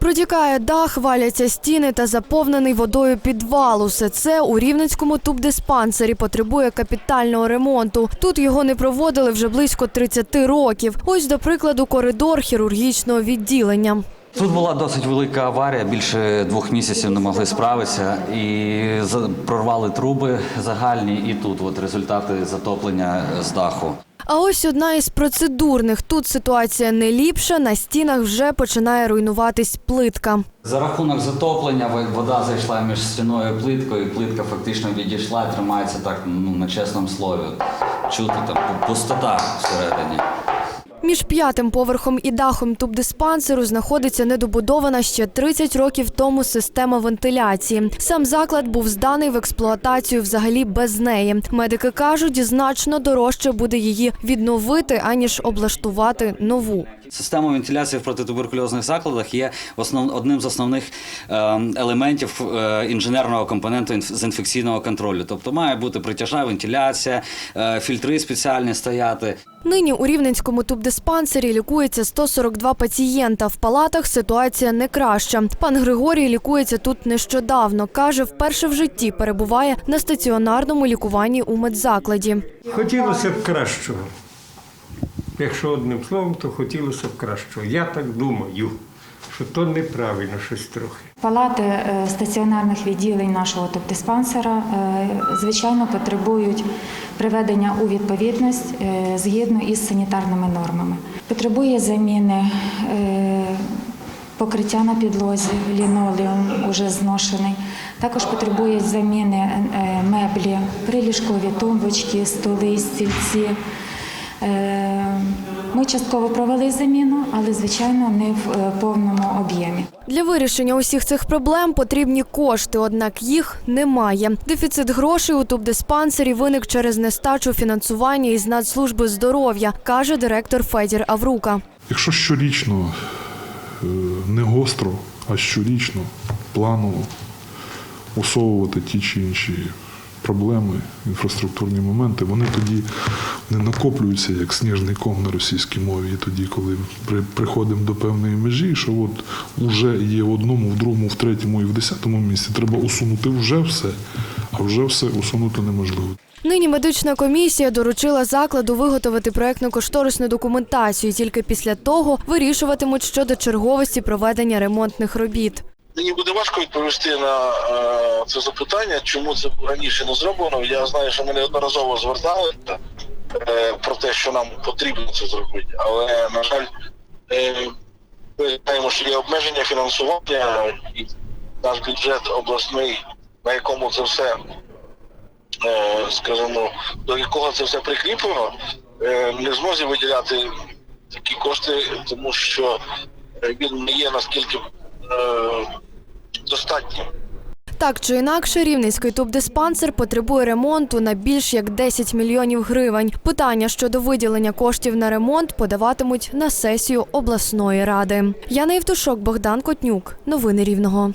Протікає дах, валяться стіни та заповнений водою підвал. Усе це у Рівненському тубдиспансері потребує капітального ремонту. Тут його не проводили вже близько 30 років. Ось, до прикладу, коридор хірургічного відділення. Тут була досить велика аварія, більше 2 місяців не могли справитися і прорвали труби загальні, і тут результати затоплення з даху. А ось одна із процедурних. Тут ситуація не ліпша, на стінах вже починає руйнуватись плитка. За рахунок затоплення вода зайшла між стіною і плиткою, плитка фактично відійшла, тримається так, на чесному слові. Чути там пустота всередині. Між 5-м поверхом і дахом тубдиспансеру знаходиться недобудована ще 30 років тому система вентиляції. Сам заклад був зданий в експлуатацію взагалі без неї. Медики кажуть, значно дорожче буде її відновити, аніж облаштувати нову. Система вентиляції в протитуберкульозних закладах є одним з основних елементів інженерного компоненту з інфекційного контролю. Тобто має бути притяжна вентиляція, фільтри спеціальні стояти. Нині у Рівненському тубдиспансері лікується 142 пацієнта. В палатах ситуація не краща. Пан Григорій лікується тут нещодавно. Каже, вперше в житті перебуває на стаціонарному лікуванні у медзакладі. Хотілося б кращого. Якщо одним словом, то хотілося б кращого. Я так думаю, що то неправильно щось трохи. Палати стаціонарних відділень нашого тубдиспансера, звичайно, потребують приведення у відповідність згідно із санітарними нормами. Потребує заміни покриття на підлозі, лінолеум уже зношений. Також потребує заміни меблі, приліжкові тумбочки, столи, стільці. Ми частково провели заміну, але, звичайно, не в повному об'ємі. Для вирішення усіх цих проблем потрібні кошти, однак їх немає. Дефіцит грошей у тубдиспансері виник через нестачу фінансування із Нацслужби здоров'я, каже директор Федір Аврука. Якщо щорічно, не гостро, а щорічно, планово усовувати ті чи інші проблеми, інфраструктурні моменти, вони тоді не накоплюються, як сніжний ком на російській мові. І тоді, коли приходимо до певної межі, що от вже є в одному, в другому, в третьому і в 10-му місці, треба усунути вже все, а вже все усунути неможливо. Нині медична комісія доручила закладу виготовити проєктно-кошторисну документацію. Тільки після того вирішуватимуть щодо черговості проведення ремонтних робіт. Мені буде важко відповісти на це запитання, чому це раніше не зроблено. Я знаю, що ми неодноразово зверталися про те, що нам потрібно це зробити. Але, на жаль, ми знаємо, що є обмеження фінансування, і наш бюджет обласний, на якому це все, скажімо, до якого це все прикріплено, не зможе виділяти такі кошти, тому що він не є наскільки достатньо. Так чи інакше, Рівненський тубдиспансер потребує ремонту на більш як 10 мільйонів гривень. Питання щодо виділення коштів на ремонт подаватимуть на сесію обласної ради. Яна Євтушок, Богдан Котнюк. Новини Рівного.